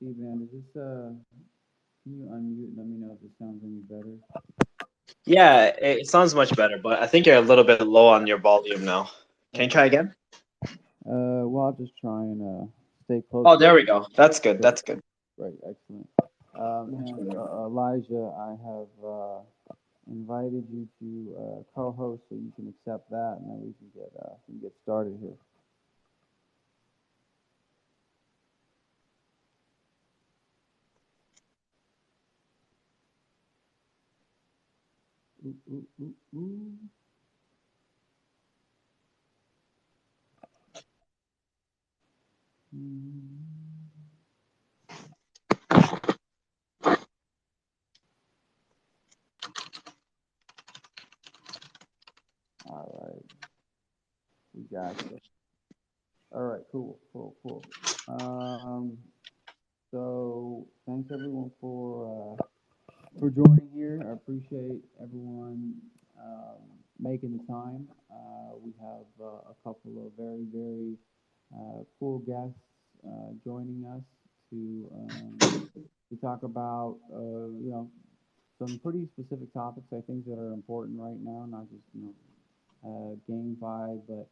Theeban, is this can you unmute and let me know if it sounds any better? Yeah, it sounds much better, but I think you're a little bit low on your volume now. Can you Okay. try again? Well, I'll just try and stay close Oh, to there we go. That's good. great, That's good. great, excellent. And Elijah, I have invited you to co-host, so you can accept that, and then we can get started here. Ooh, ooh, ooh, ooh. Mm. All right, we got you. All right, cool, cool, cool. Um, so thanks everyone for joining here. I appreciate everyone making the time. We have a couple of very cool guests joining us to talk about some pretty specific topics. I think that are important right now, not just GameFi, but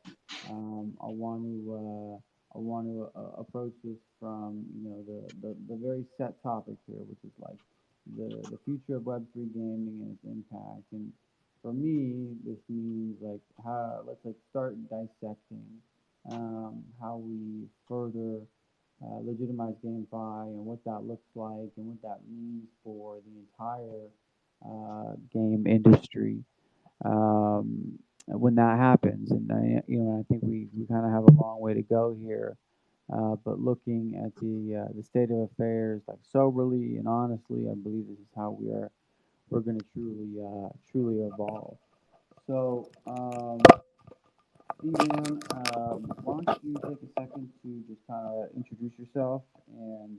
I want to approach this from the very set topic here, which is like the future of Web3 gaming and its impact. And for me, this means like how let's like start dissecting how we further legitimize GameFi and what that looks like and what that means for the entire game industry when that happens. And I think we kind of have a long way to go here. But looking at the state of affairs, like soberly and honestly, I believe this is how we're going to truly evolve. So, Ian, why don't you take a second to just kind of introduce yourself, and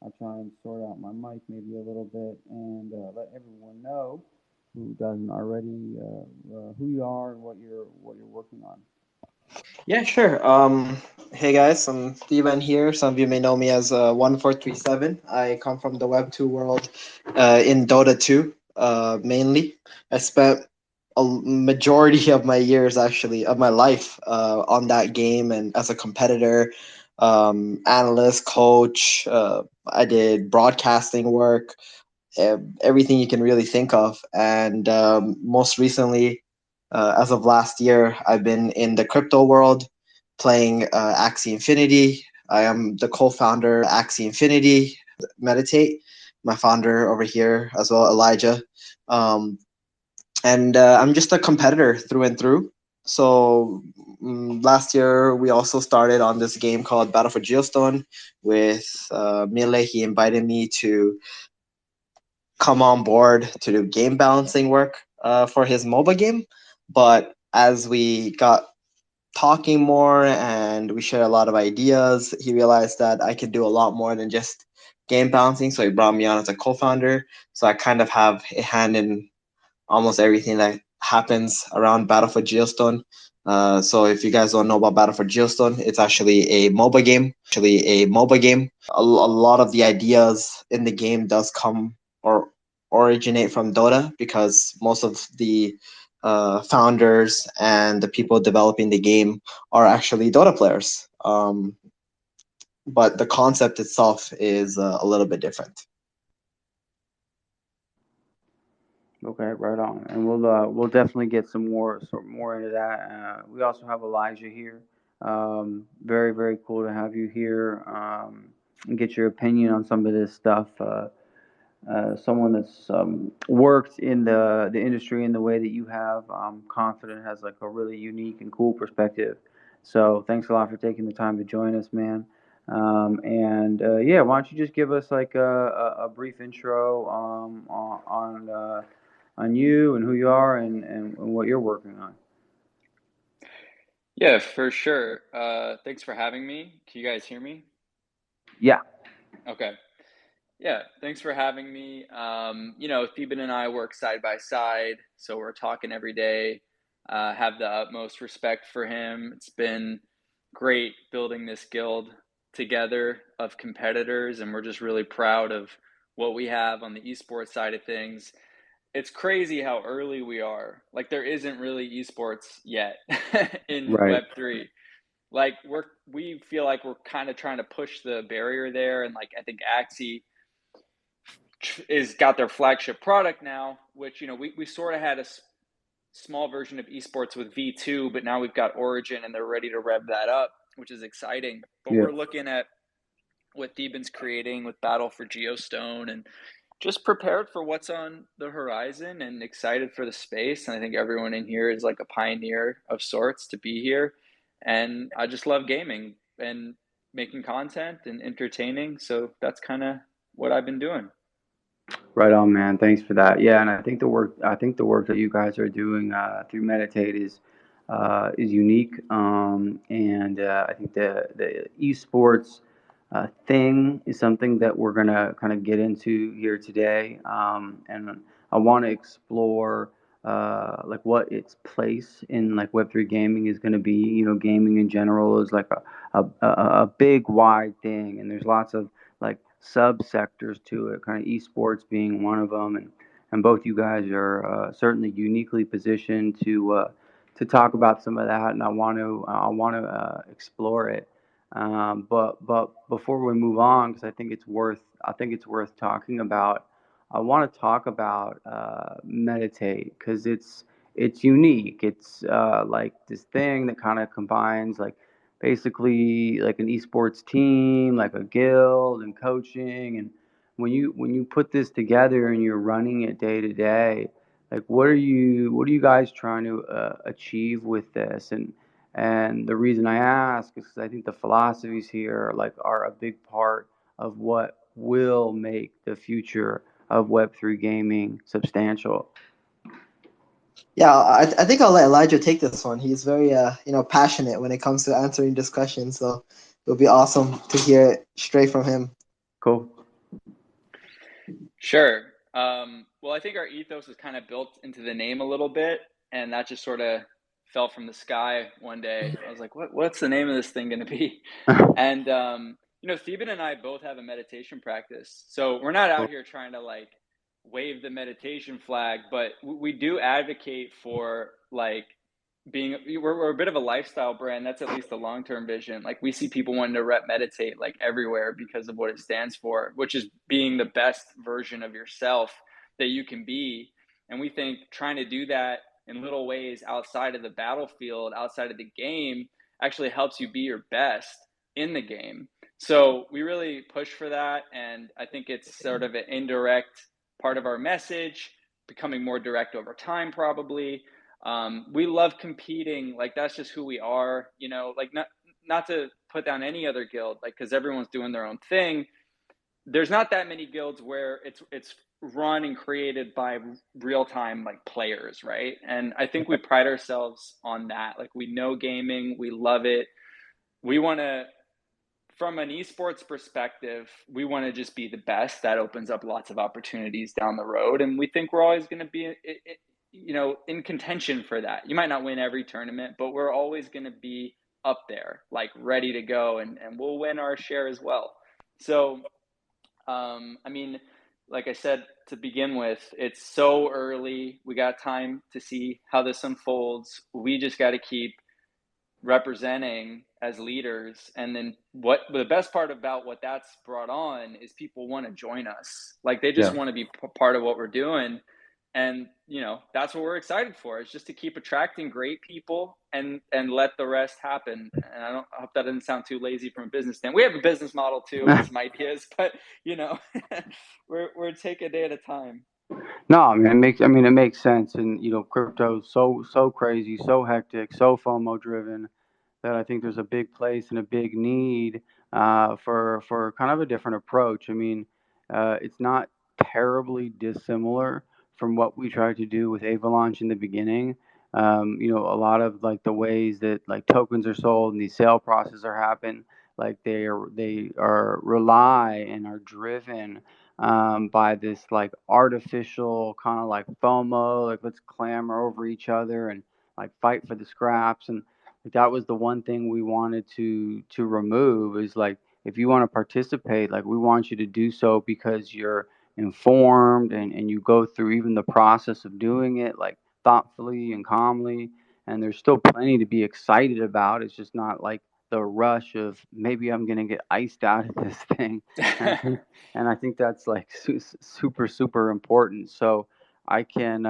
I'll try and sort out my mic maybe a little bit and let everyone know who doesn't already who you are and what you're working on. Yeah, sure. Hey guys, I'm Theeban here. Some of you may know me as 1437. I come from the Web2 world in Dota 2 mainly. I spent a majority of my years, actually, of my life on that game and as a competitor, analyst, coach. I did broadcasting work, everything you can really think of. And most recently, as of last year, I've been in the crypto world playing Axie Infinity. I am the co-founder Axie Infinity, Meditate, my founder over here as well, Elijah. Um, and I'm just a competitor through and through. So last year we also started on this game called Battle for Geostone with Mile. He invited me to come on board to do game balancing work for his MOBA game. But as we got talking more and we shared a lot of ideas, he realized that I could do a lot more than just game balancing. So he brought me on as a co founder. So I kind of have a hand in almost everything that happens around Battle for Geostone. So if you guys don't know about Battle for Geostone, it's actually a MOBA game. A lot of the ideas in the game does come or originate from Dota because most of the founders and the people developing the game are actually Dota players. But the concept itself is a little bit different. Okay, right on, and we'll definitely get some more into that. We also have Elijah here. Very cool to have you here and get your opinion on some of this stuff. Someone that's worked in the industry in the way that you have, I'm confident has like a really unique and cool perspective. So thanks a lot for taking the time to join us, man. And yeah, why don't you just give us like a brief intro on you and who you are and what you're working on. Yeah, for sure. Thanks for having me. Can you guys hear me? Yeah. Okay. Yeah, thanks for having me. Theeban and I work side by side, so we're talking every day. Have the utmost respect for him. It's been great building this guild together of competitors, and we're just really proud of what we have on the esports side of things. It's crazy how early we are. Like there isn't really esports yet in Right. Web3. Like we feel like we're kind of trying to push the barrier there, and like I think Axie is got their flagship product now, which we sort of had a small version of esports with V2, but now we've got Origin and they're ready to rev that up, which is exciting. But Yeah. we're looking at what Theeban's creating with Battle for Geostone and just prepared for what's on the horizon and excited for the space. And I think everyone in here is like a pioneer of sorts to be here. And I just love gaming and making content and entertaining. So that's kind of what I've been doing. Right on, man. Thanks for that. Yeah, and I think the work that you guys are doing through Meditate is unique. And I think the esports thing is something that we're gonna kind of get into here today. And I want to explore like what its place in like Web3 gaming is going to be. Gaming in general is like a big wide thing, and there's lots of like subsectors to it, kind of esports being one of them, and both you guys are certainly uniquely positioned to talk about some of that, and I want to explore it. But before we move on, because I think it's worth talking about. I want to talk about meditate because it's unique. It's like this thing that kind of combines like basically like an esports team, like a guild and coaching. And when you put this together and you're running it day to day, like what are you guys trying to achieve with this? And the reason I ask is because I think the philosophies here like are a big part of what will make the future of Web3 gaming substantial. Yeah, I think I'll let Elijah take this one. He's very passionate when it comes to answering discussions, so it'll be awesome to hear it straight from him. Cool. Sure. Well, I think our ethos is kind of built into the name a little bit, and that just sort of fell from the sky one day. I was like, what's the name of this thing going to be? And Theeban and I both have a meditation practice, so we're not out here trying to like wave the meditation flag, but we do advocate for like we're a bit of a lifestyle brand. That's at least the long-term vision. Like we see people wanting to rep meditate like everywhere because of what it stands for, which is being the best version of yourself that you can be. And we think trying to do that in little ways outside of the battlefield, outside of the game, actually helps you be your best in the game. So we really push for that, and I think it's sort of an indirect part of our message, becoming more direct over time probably. We love competing. Like that's just who we are, like not to put down any other guild, like because everyone's doing their own thing. There's not that many guilds where it's run and created by real time like players, right? And I think we pride ourselves on that. Like we know gaming, we love it. We want to, from an esports perspective, we want to just be the best. That opens up lots of opportunities down the road, and we think we're always going to be in contention for that. You might not win every tournament, but we're always going to be up there, like ready to go, and we'll win our share as well. So, I mean, like I said to begin with, it's so early. We got time to see how this unfolds. We just got to keep representing as leaders, and then what the best part about what that's brought on is people want to join us. Like they just Yeah. want to be part of what we're doing. And that's what we're excited for, is just to keep attracting great people and let the rest happen. And I hope that didn't sound too lazy from a business standpoint. We have a business model too and some ideas, but we're take a day at a time. No, I mean it makes sense, and crypto's so crazy, so hectic, so FOMO driven that I think there's a big place and a big need for kind of a different approach. I mean, it's not terribly dissimilar from what we tried to do with Avalaunch in the beginning. A lot of like the ways that like tokens are sold and these sale processes are happen, like they are rely and are driven by this like artificial kind of like FOMO, like let's clamor over each other and like fight for the scraps. And like, that was the one thing we wanted to remove is like if you want to participate, like we want you to do so because you're informed and you go through even the process of doing it like thoughtfully and calmly. And there's still plenty to be excited about. It's just not like the rush of maybe I'm gonna get iced out of this thing. And I think that's like super super important. So I can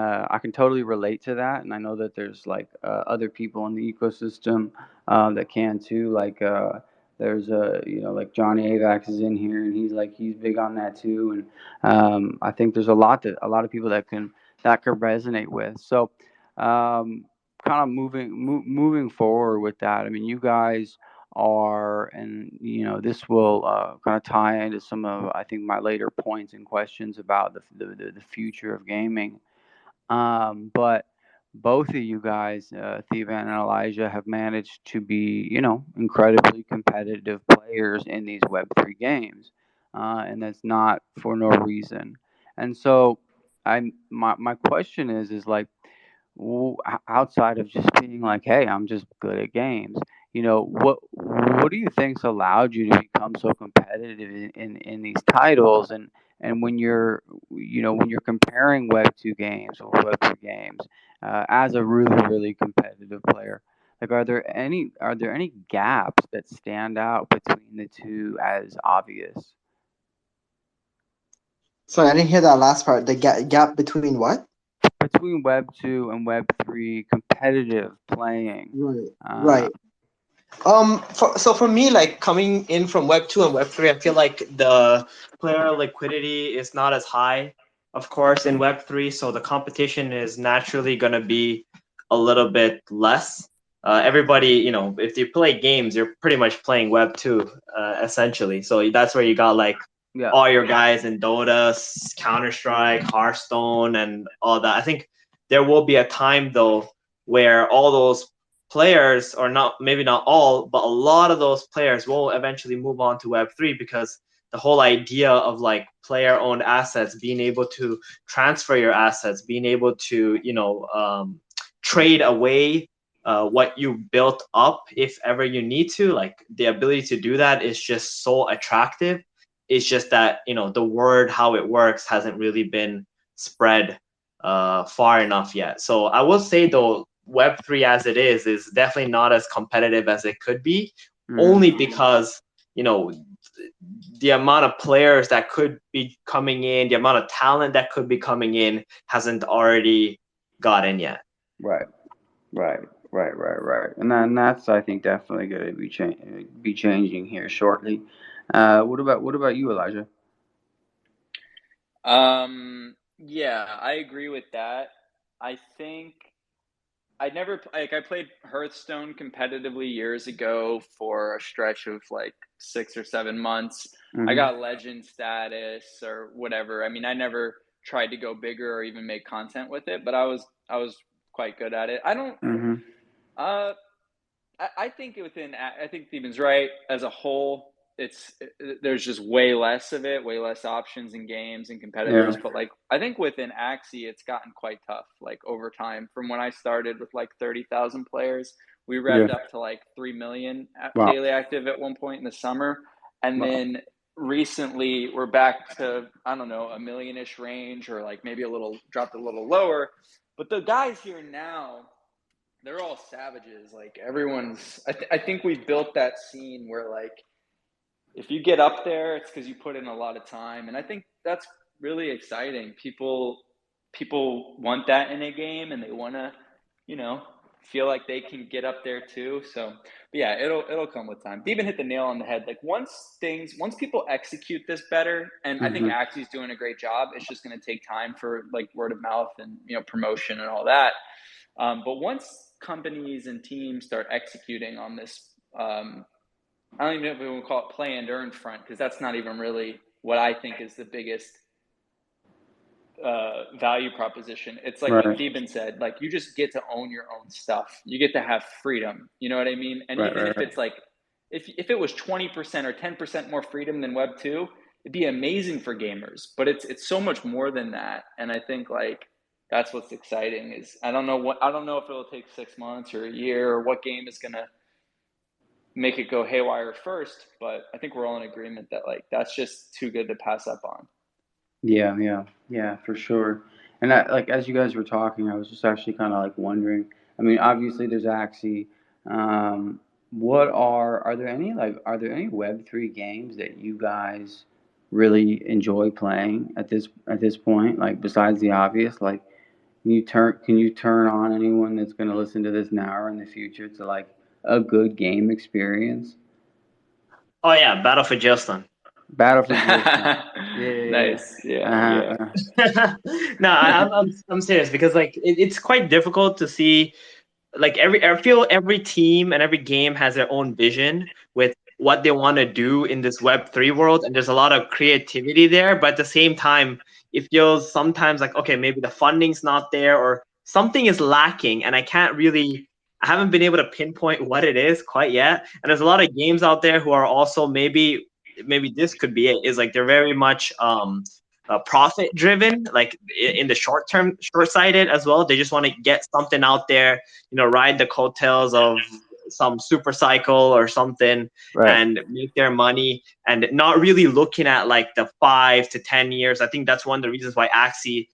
totally relate to that, and I know that there's like other people in the ecosystem that can too. Like there's like Johnny Avax is in here, and he's big on that too. And I think there's a lot of people that can resonate with. So kind of moving forward with that. I mean, you guys are, and this will kind of tie into some of I think my later points and questions about the future of gaming. But both of you guys, Theeban and Elijah, have managed to be, incredibly competitive players in these Web3 games, and that's not for no reason. And so, my question is like, outside of just being like, hey, I'm just good at games. What do you think's allowed you to become so competitive in these titles, and when you're comparing Web 2 games or Web 3 games as a really really competitive player, like are there any gaps that stand out between the two as obvious? So I didn't hear that last part. The gap between what? Between Web 2 and Web 3 competitive playing. Right. Uh, Right. So for me, like coming in from Web 2 and Web 3, I feel like the player liquidity is not as high, of course, in Web 3. So the competition is naturally going to be a little bit less. Everybody, if you play games, you're pretty much playing Web 2, essentially. So that's where you got like yeah. all your guys in Dota, Counter-Strike, Hearthstone, and all that. I think there will be a time, though, where all those players, or not, maybe not all, but a lot of those players will eventually move on to Web3, because the whole idea of like player owned assets, being able to transfer your assets, being able to trade away what you built up if ever you need to, like the ability to do that is just so attractive. It's just that the word how it works hasn't really been spread far enough yet. So I will say though, Web3 as it is definitely not as competitive as it could be, only because the amount of players that could be coming in, the amount of talent that could be coming in hasn't already got in yet. Right. Right. Right. Right. Right. And that's I think definitely going to be changing here shortly. What about you, Elijah? Yeah, I agree with that. I think I played Hearthstone competitively years ago for a stretch of like 6 or 7 months. I Mm-hmm. got legend status or whatever. I mean, I never tried to go bigger or even make content with it, but I was quite good at it. I don't Mm-hmm. uh I think I think Theeban's right. As a whole, there's just way less of it, way less options in games and Yeah. competitors. But like, I think within Axie, it's gotten quite tough. Like over time, from when I started with like 30,000 players, we Yeah. revved up to like 3 million Wow. daily active at one point in the summer, and Wow. then recently we're back to, I don't know, a million-ish range, or like maybe a little dropped a little lower. But the guys here now, they're all savages. Like everyone's, I think we've built that scene where like if you get up there, it's because you put in a lot of time, and I think that's really exciting. People want that in a game, and they want to, you know, feel like they can get up there too. So, but yeah, it'll come with time. They even hit the nail on the head. Like once people execute this better, and I think Mm-hmm. Axie's doing a great job. It's just going to take time for like word of mouth and promotion and all that. But once companies and teams start executing on this, I don't even know if we would call it play and earn front, because that's not even really what I think is the biggest value proposition. It's like what Right. Theeban said, like you just get to own your own stuff. You get to have freedom. You know what I mean? And Right. even Right. if Right. it's like, if it was 20% or 10% more freedom than Web 2, it'd be amazing for gamers. But it's so much more than that. And I think like that's what's exciting is I don't know if it'll take 6 months or a year or what game is gonna make it go haywire first, but I think we're all in agreement that like that's just too good to pass up on. Yeah, for sure. And like as you guys were talking, I was just actually kind of like wondering. I mean, obviously there's Axie. What are there any Web3 games that you guys really enjoy playing at this point? Like besides the obvious, like can you turn on anyone that's going to listen to this now or in the future to like a good game experience? Oh yeah, Battle for Giostone. Battle for Geostorm. Yeah. Nice. Yeah. Uh-huh, Yeah. No, I'm serious because like it's quite difficult to see like I feel every team and every game has their own vision with what they want to do in this Web3 world, and there's a lot of creativity there. But at the same time, it feels sometimes like okay, maybe the funding's not there or something is lacking, and I haven't been able to pinpoint what it is quite yet. And there's a lot of games out there who are also maybe this could be it. Is like they're very much profit driven, like in the short term, short sighted as well. They just want to get something out there, ride the coattails of some super cycle or something right. and make their money and not really looking at like the 5 to 10 years. I think that's one of the reasons why Axie,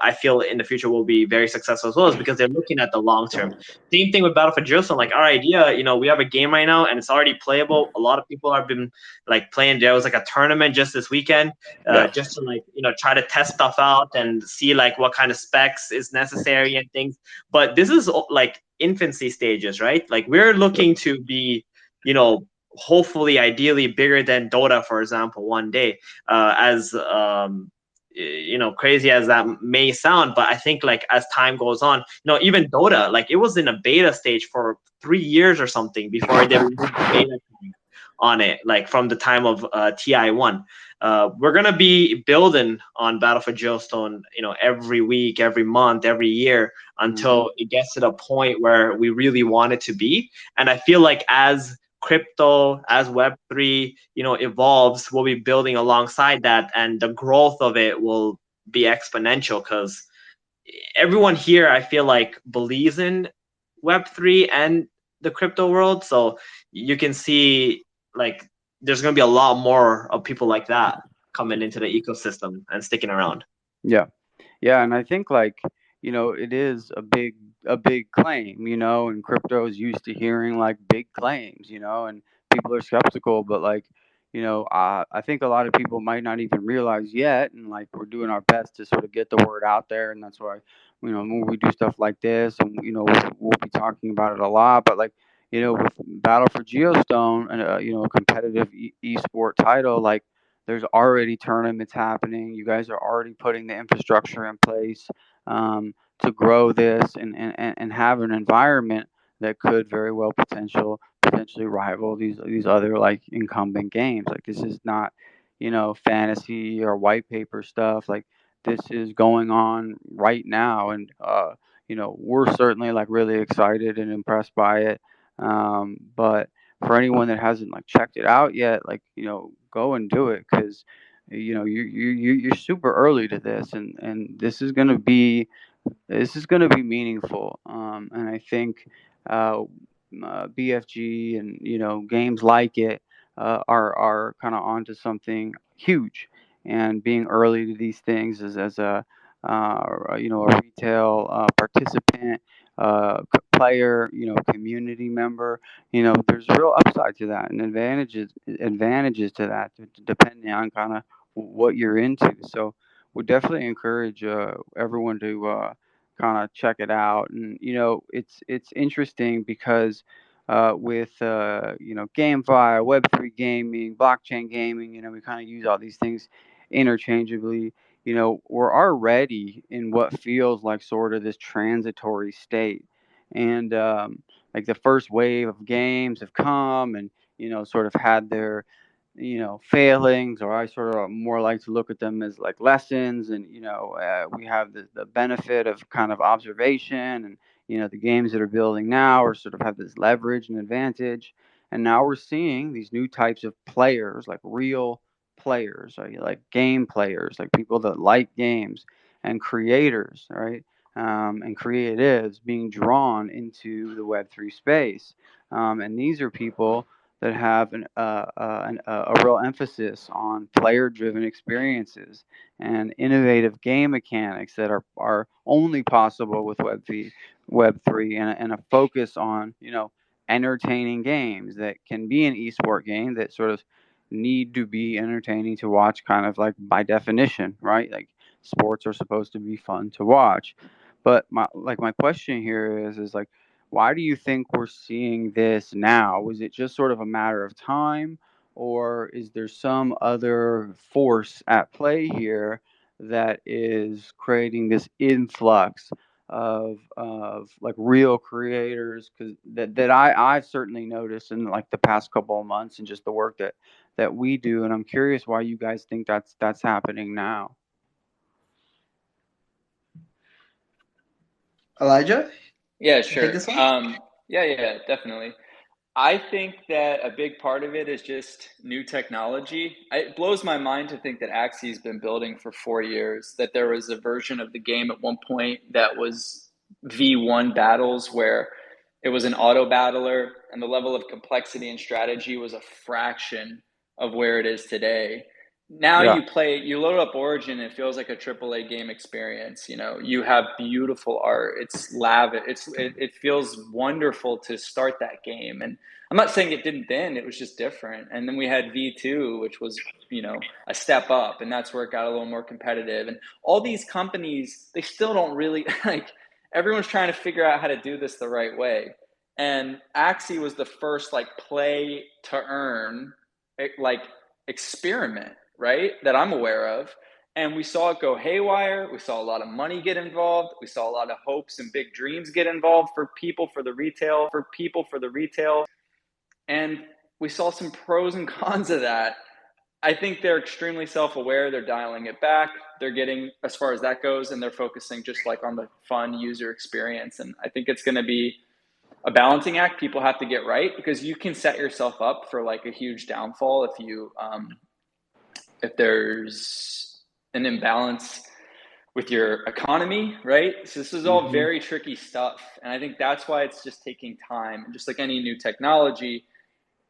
I feel in the future will be very successful as well, is because they're looking at the long term. Same thing with Battle for Jerusalem. Like our idea, we have a game right now and it's already playable. A lot of people have been like playing. There was like a tournament just this weekend, Yeah. just to like try to test stuff out and see like what kind of specs is necessary and things. But this is like infancy stages, right? Like we're looking to be, hopefully, ideally bigger than Dota, for example, one day. As crazy as that may sound, but I think like as time goes on, even Dota, like it was in a beta stage for 3 years or something before they removed the beta on it, like from the time of TI1. We're gonna be building on Battle for Geostone, every week, every month, every year until it gets to the point where we really want it to be. And I feel like as crypto, as Web3, evolves, we'll be building alongside that, and the growth of it will be exponential because everyone here, I feel like, believes in Web3 and the crypto world. So you can see like there's going to be a lot more of people like that coming into the ecosystem and sticking around. Yeah. Yeah, and I think like, it is a big claim, and crypto is used to hearing like big claims, and people are skeptical, but like, I think a lot of people might not even realize yet, and like we're doing our best to sort of get the word out there, and that's why, when we do stuff like this, and we'll be talking about it a lot, but like, with Battle for Geostone and a competitive esport title, like there's already tournaments happening. You guys are already putting the infrastructure in place to grow this and have an environment that could very well potentially rival these other like incumbent games. Like this is not, fantasy or white paper stuff. Like this is going on right now, and we're certainly like really excited and impressed by it. But for anyone that hasn't like checked it out yet, like go and do it because you're super early to this, and this is going to be meaningful. And I think BFG and games like it are kind of onto something huge. And being early to these things as a retail participant, player, community member, there's real upside to that and advantages to that depending on kind of what you're into. So would definitely encourage everyone to kind of check it out. And it's interesting because with GameFi, Web3 gaming, blockchain gaming, we kind of use all these things interchangeably. We're already in what feels like sort of this transitory state, and like the first wave of games have come and sort of had their failings, or I sort of more like to look at them as like lessons. And we have the benefit of kind of observation, and the games that are building now are sort of have this leverage and advantage. And now we're seeing these new types of players, like real players, right? Like game players, like people that like games, and creators, right? And creatives being drawn into the Web3 space. And these are people that have a real emphasis on player-driven experiences and innovative game mechanics that are only possible with Web3, and a focus on, entertaining games that can be an esport game that sort of need to be entertaining to watch, kind of like by definition, right? Like sports are supposed to be fun to watch. But my question here is like, why do you think we're seeing this now? Was it just sort of a matter of time, or is there some other force at play here that is creating this influx of like real creators? Because I've certainly noticed in like the past couple of months, and just the work that we do, and I'm curious why you guys think that's happening now. Elijah, Yeah, you take sure. this one. Yeah, definitely. I think that a big part of it is just new technology. It blows my mind to think that Axie's been building for 4 years, that there was a version of the game at one point that was V1 battles where it was an auto battler and the level of complexity and strategy was a fraction of where it is today. Now Yeah. you load up Origin, it feels like a AAA game experience. You have beautiful art. It's lavish. It feels wonderful to start that game. And I'm not saying it didn't then, it was just different. And then we had V2, which was, a step up, and that's where it got a little more competitive. And all these companies, they still don't really like, everyone's trying to figure out how to do this the right way. And Axie was the first like play to earn like experiment, right? That I'm aware of. And we saw it go haywire. We saw a lot of money get involved. We saw a lot of hopes and big dreams get involved for people for the retail. And we saw some pros and cons of that. I think they're extremely self-aware. They're dialing it back. They're getting as far as that goes, and they're focusing just like on the fun user experience. And I think it's going to be a balancing act people have to get right, because you can set yourself up for like a huge downfall if there's an imbalance with your economy, right? So this is all very tricky stuff. And I think that's why it's just taking time. And just like any new technology,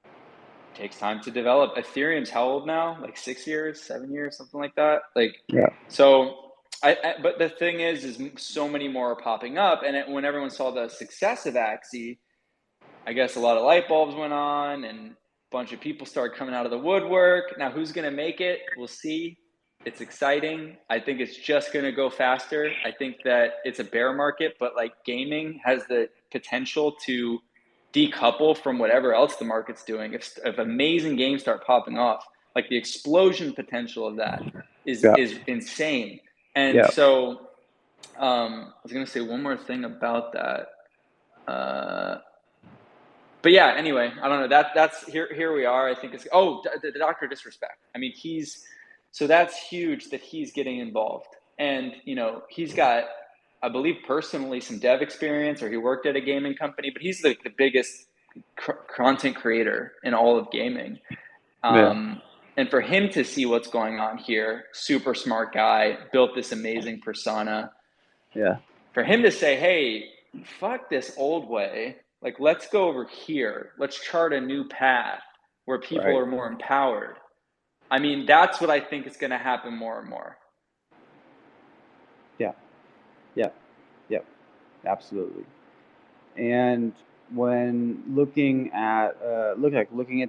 it takes time to develop. Ethereum's how old now? Like 6 years, 7 years, something like that. Yeah. So but the thing is so many more are popping up. And when everyone saw the success of Axie, I guess a lot of light bulbs went on and a bunch of people started coming out of the woodwork. Now, who's going to make it? We'll see. It's exciting. I think it's just going to go faster. I think that it's a bear market, but like gaming has the potential to decouple from whatever else the market's doing. If amazing games start popping off, like the explosion potential of that is insane. And so I was going to say one more thing about that. But yeah, anyway, I don't know. That's here we are. I think it's the Dr. Disrespect. I mean, so that's huge that he's getting involved. And he's got, I believe personally, some dev experience, or he worked at a gaming company, but he's the biggest content creator in all of gaming. And for him to see what's going on here, super smart guy, built this amazing persona. Yeah. For him to say, hey, fuck this old way. Like, let's go over here. Let's chart a new path where people are more empowered. I mean, that's what I think is going to happen more and more. Yeah, absolutely. And when looking at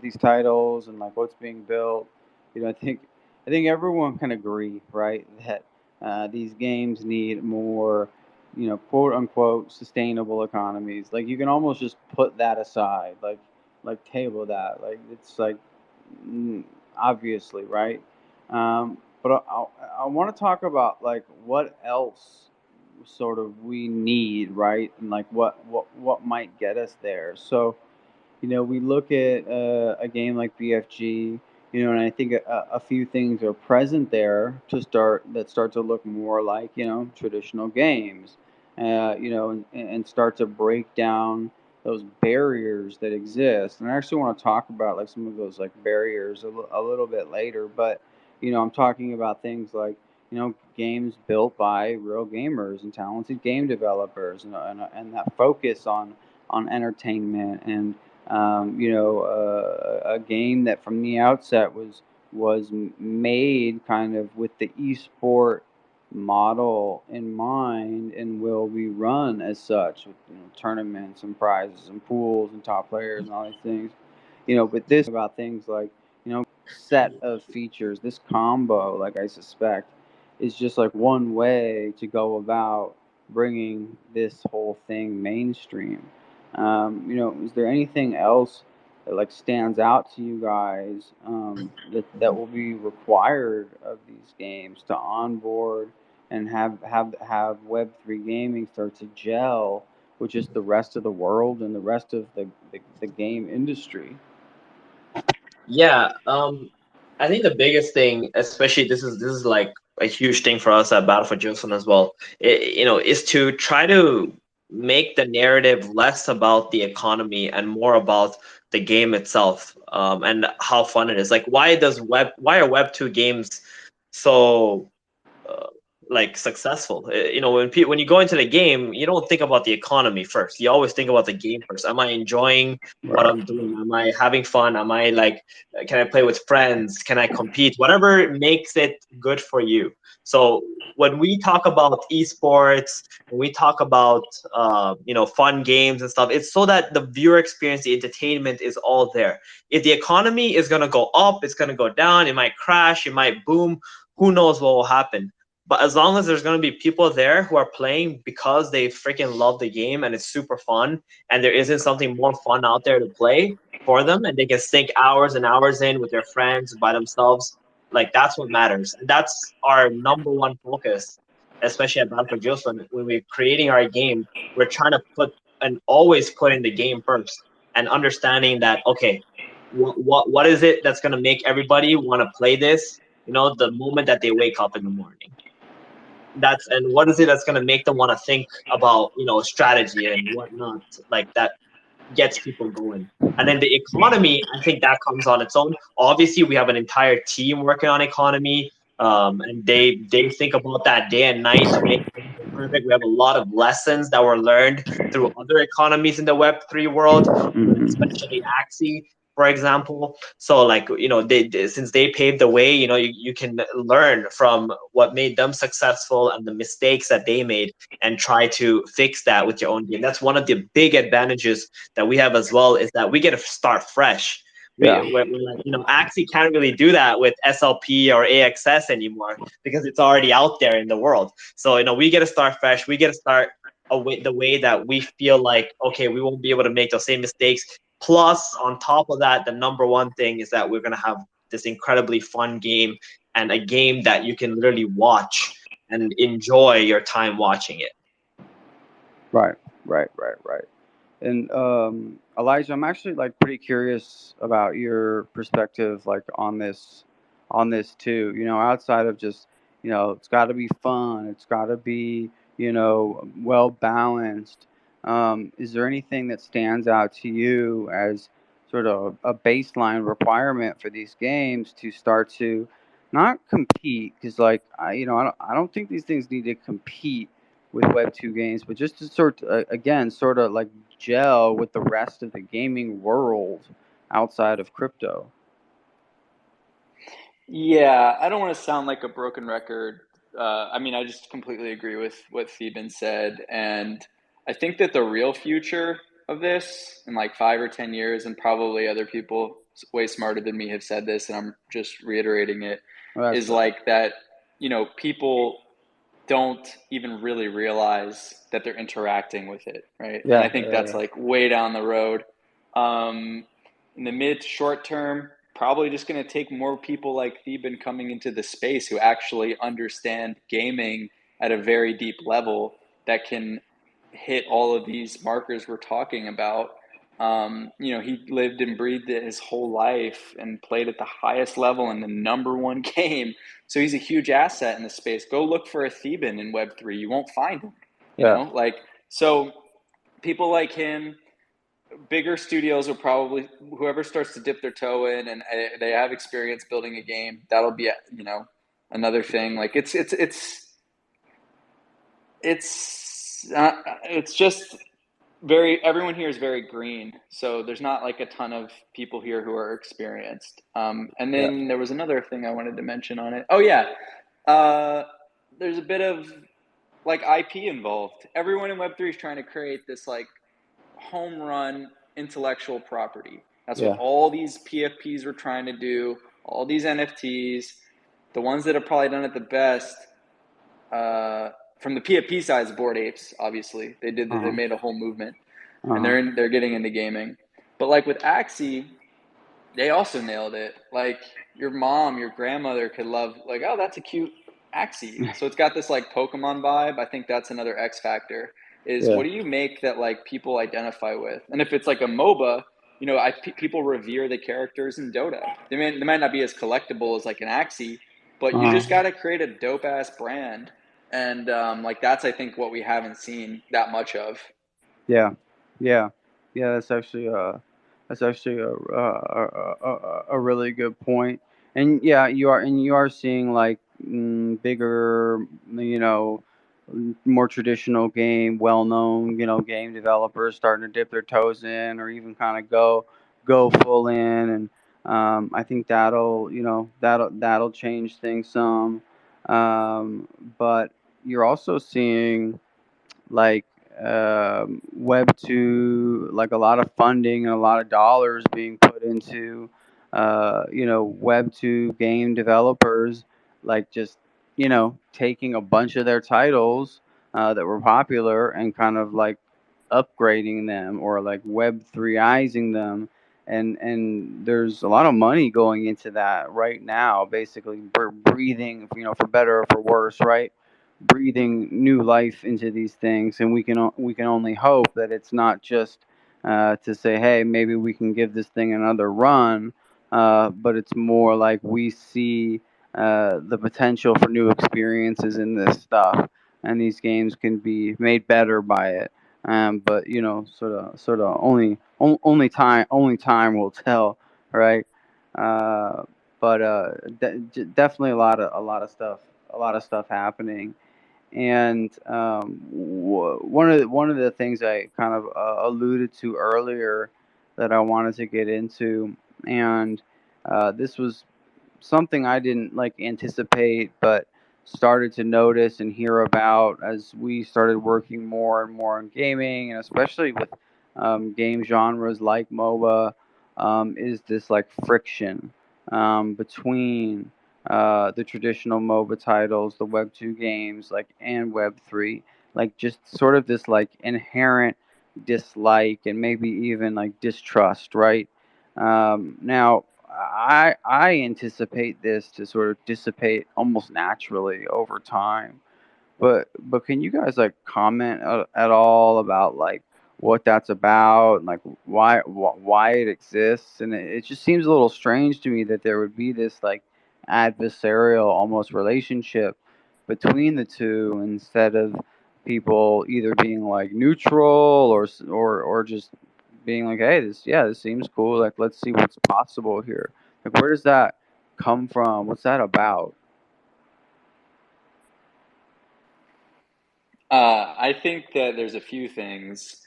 these titles and like what's being built, I think everyone can agree, right, that these games need more, quote unquote sustainable economies. Like you can almost just put that aside, like table that, like it's like obviously, right. But I want to talk about like what else sort of we need, right, and like what might get us there. So we look at a game like BFG, and I think a few things are present there that start to look more like traditional games, and start to break down those barriers that exist. And I actually want to talk about like some of those like barriers a little bit later, but I'm talking about things like games built by real gamers and talented game developers, and that focus on entertainment and A game that from the outset was made kind of with the esport model in mind and will be run as such with tournaments and prizes and pools and top players and all these things. But this about things like set of features. This combo, like I suspect, is just like one way to go about bringing this whole thing mainstream. Is there anything else that like stands out to you guys that will be required of these games to onboard and have Web3 gaming start to gel with just the rest of the world and the rest of the game industry? Yeah, I think the biggest thing, especially this is like a huge thing for us at Battle for Giostone as well, is to try to make the narrative less about the economy and more about the game itself, and how fun it is. Like, why are Web2 games so uh, like successful? When you go into the game, you don't think about the economy first. You always think about the game first. Am I enjoying what I'm doing? Am I having fun? Am I like, can I play with friends? Can I compete? Whatever makes it good for you. So when we talk about esports, when we talk about fun games and stuff, it's so that the viewer experience, the entertainment is all there. If the economy is gonna go up, it's gonna go down. It might crash. It might boom. Who knows what will happen? But as long as there's going to be people there who are playing because they freaking love the game and it's super fun, and there isn't something more fun out there to play for them, and they can sink hours and hours in with their friends by themselves, like that's what matters. And that's our number one focus, especially at Battle for Giostone. When we're creating our game, we're trying to put and always put in the game first, and understanding that, okay, what is it that's going to make everybody want to play this, the moment that they wake up in the morning. And what is it that's going to make them want to think about strategy and whatnot, like that gets people going. And then the economy, I think that comes on its own. Obviously, we have an entire team working on economy, and they think about that day and night to make things perfect. We have a lot of lessons that were learned through other economies in the Web3 world, especially Axie, for example. So like, since they paved the way, you can learn from what made them successful and the mistakes that they made, and try to fix that with your own game. That's one of the big advantages that we have as well, is that we get to start fresh. We're like, Axie can't really do that with SLP or AXS anymore because it's already out there in the world. So, we get to start fresh. We get to start the way that we feel like, okay, we won't be able to make those same mistakes. Plus, on top of that, the number one thing is that we're going to have this incredibly fun game, and a game that you can literally watch and enjoy your time watching it. Right. And Elijah, I'm actually like pretty curious about your perspective, like on this too. Outside of just it's got to be fun, it's got to be well balanced. Is there anything that stands out to you as sort of a baseline requirement for these games to start to not compete? Because like I don't think these things need to compete with Web2 games, but just to again sort of like gel with the rest of the gaming world outside of crypto. Yeah, I don't want to sound like a broken record. I just completely agree with what Theeban said. And I think that the real future of this in like 5 or 10 years, and probably other people way smarter than me have said this, and I'm just reiterating it, is like that, people don't even really realize that they're interacting with it, right? Yeah, and I think that's like way down the road. In the mid to short term, probably just going to take more people like Theeban coming into the space who actually understand gaming at a very deep level that can hit all of these markers we're talking about. He lived and breathed it his whole life and played at the highest level in the number one game. So he's a huge asset in the space. Go look for a Theeban in Web3. You won't find him. So people like him, bigger studios will probably, whoever starts to dip their toe in and they have experience building a game, that'll be another thing. Like it's just everyone here is very green, so there's not like a ton of people here who are experienced. And Yeah. then there was another thing I wanted to mention on it. Oh yeah, there's a bit of like IP involved. Everyone in Web3 is trying to create this like home run intellectual property. That's what Yeah. all these PFPs were trying to do. All these NFTs, the ones that have probably done it the best. From the PFP side is Bored Apes, obviously. They made a whole movement, and they're getting into gaming. But like with Axie, they also nailed it. Like your mom, your grandmother could love, like, oh, that's a cute Axie. So it's got this like Pokemon vibe. I think that's another X factor. Is Yeah. what do you make that like people identify with? And if it's like a MOBA, you know, people revere the characters in Dota. They might not be as collectible as like an Axie, but you just got to create a dope ass brand. And like that's I think what we haven't seen that much of. Yeah, yeah, yeah. That's actually a really good point. And yeah, you are seeing like bigger, more traditional game, well-known, game developers starting to dip their toes in, or even kind of go full in. And I think that'll change things some. But you're also seeing like Web two, like a lot of funding and a lot of dollars being put into Web two game developers, like just taking a bunch of their titles that were popular and kind of like upgrading them or like Web three izing them. And there's a lot of money going into that right now, basically breathing, for better or for worse, right? Breathing new life into these things, and we can only hope that it's not just to say, hey, maybe we can give this thing another run, but it's more like we see the potential for new experiences in this stuff, and these games can be made better by it. But sort of only time will tell, right? Uh, but definitely a lot of stuff happening. And one of the things I kind of alluded to earlier that I wanted to get into, and this was something I didn't like anticipate, but started to notice and hear about as we started working more and more on gaming, and especially with game genres like MOBA, is this like friction between the traditional MOBA titles, the Web 2 games, like and Web 3, like just sort of this like inherent dislike and maybe even like distrust, right? Now, I anticipate this to sort of dissipate almost naturally over time. But can you guys like comment at all about like what that's about, and like why it exists? And it just seems a little strange to me that there would be this like adversarial almost relationship between the two, instead of people either being like neutral or just being like, hey, this seems cool. Like, let's see what's possible here. Like, where does that come from? What's that about? I think that there's a few things.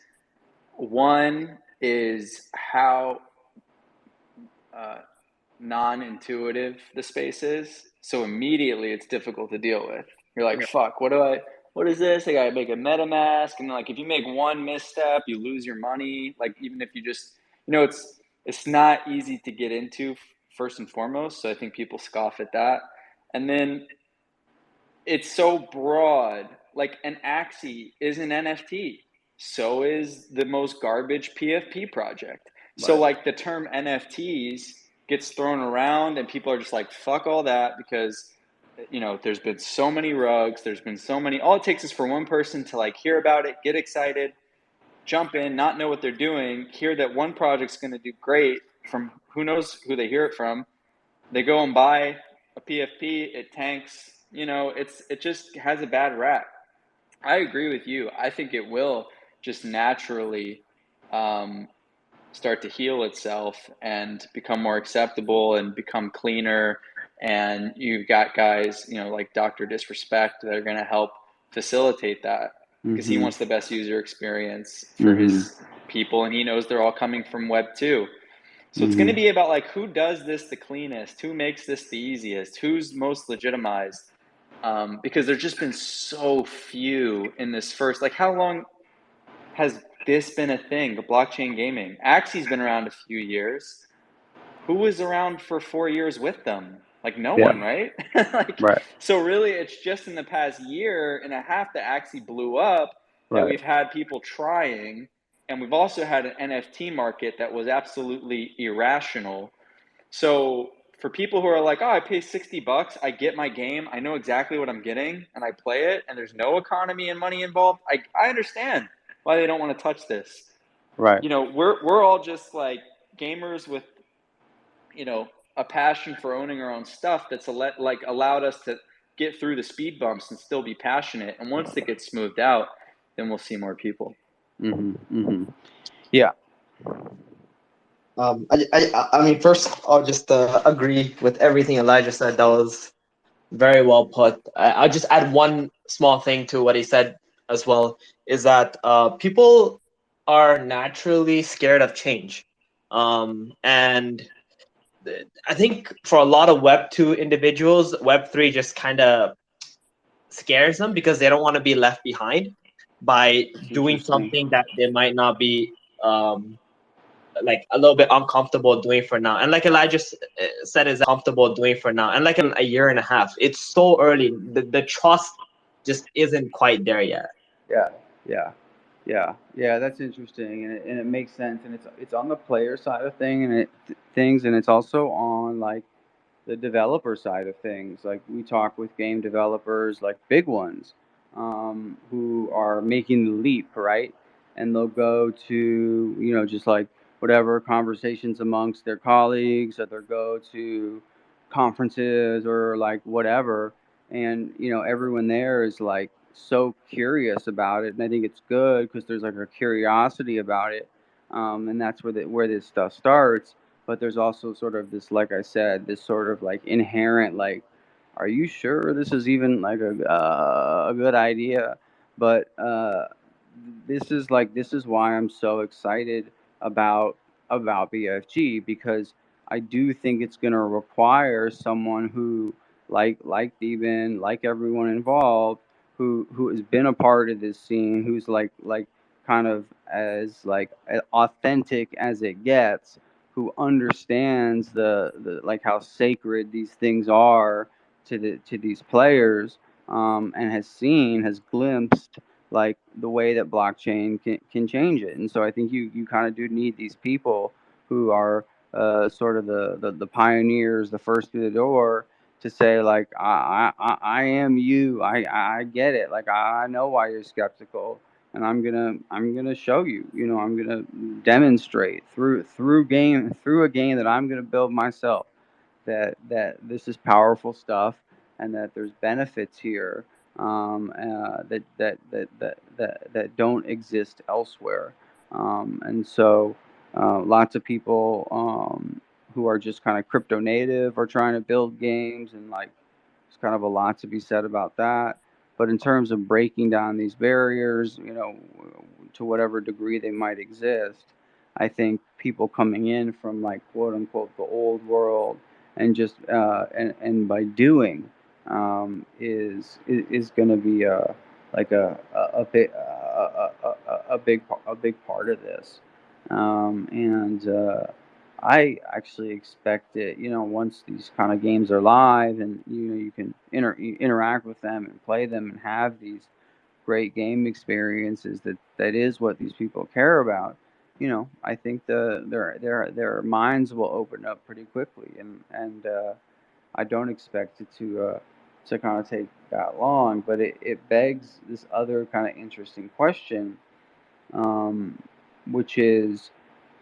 One is how non-intuitive the space is. So immediately it's difficult to deal with. You're like, fuck, what is this? I gotta make a MetaMask. And like, if you make one misstep, you lose your money. Like, even if you just, it's not easy to get into first and foremost. So I think people scoff at that. And then it's so broad. Like an Axie is an NFT. So is the most garbage PFP project. So Right. like the term NFTs gets thrown around and people are just like, fuck all that, because there's been so many rugs, there's been so many, all it takes is for one person to like hear about it, get excited, jump in, not know what they're doing, hear that one project's going to do great from who knows who they hear it from. They go and buy a PFP, it tanks, it just has a bad rap. I agree with you. I think it will just naturally start to heal itself and become more acceptable and become cleaner. And you've got guys, like Dr. Disrespect, that are going to help facilitate that. because he wants the best user experience for Mm-hmm. his people, and he knows they're all coming from Web 2. So it's going to be about like who does this the cleanest, who makes this the easiest, who's most legitimized, because there's just been so few in this first. Like, how long has this been a thing? The blockchain gaming. Axie's been around a few years. Who was around for 4 years with them? Like no one, right? Like, Right. so really, it's just in the past year and a half that Axie blew up that Right. we've had people trying, and we've also had an NFT market that was absolutely irrational. So for people who are like, oh, I pay $60, I get my game, I know exactly what I'm getting, and I play it, and there's no economy and money involved, I understand why they don't want to touch this. Right. You know, we're all just like gamers with, you know, a passion for owning our own stuff that's like allowed us to get through the speed bumps and still be passionate. And once it gets smoothed out, then we'll see more people. Yeah. I mean, first I'll just agree with everything Elijah said. That was very well put. I'll just add one small thing to what he said as well, is that people are naturally scared of change. And I think for a lot of Web 2 individuals, Web 3 just kind of scares them because they don't want to be left behind by doing something that they might not be like a little bit uncomfortable doing for now. And like Elijah said, is comfortable doing for now. And like in a year and a half, it's so early. The trust just isn't quite there yet. Yeah. That's interesting, and it makes sense, and it's on the player side of things, and it's also on like the developer side of things. Like we talk with game developers, like big ones, who are making the leap, right? And they'll go to, just like whatever conversations amongst their colleagues, or they'll go to conferences or like whatever, and everyone there is like so curious about it, and I think it's good because there's like a curiosity about it, and that's where this stuff starts. But there's also sort of this, like I said, this sort of like inherent, like, are you sure this is even like a good idea? But this is why I'm so excited about BFG, because I do think it's going to require someone who, like Theeban, like everyone involved, who has been a part of this scene, who's like kind of as like authentic as it gets, who understands the like how sacred these things are to these players, and has glimpsed like the way that blockchain can change it. And so I think you kind of do need these people who are sort of the pioneers, the first through the door, to say like I am you. I get it. Like I know why you're skeptical, and I'm gonna show you. I'm gonna demonstrate through a game that I'm gonna build myself, that this is powerful stuff, and that there's benefits here, that don't exist elsewhere. And so lots of people, who are just kind of crypto native, are trying to build games, and like there's kind of a lot to be said about that. But in terms of breaking down these barriers, to whatever degree they might exist, I think people coming in from like quote unquote the old world, and just and by doing, is going to be like a big part of this, and I actually expect it. Once these kind of games are live, and you can interact with them and play them and have these great game experiences, that is what these people care about. I think their minds will open up pretty quickly, and I don't expect it to kind of take that long. But it begs this other kind of interesting question, um, which is,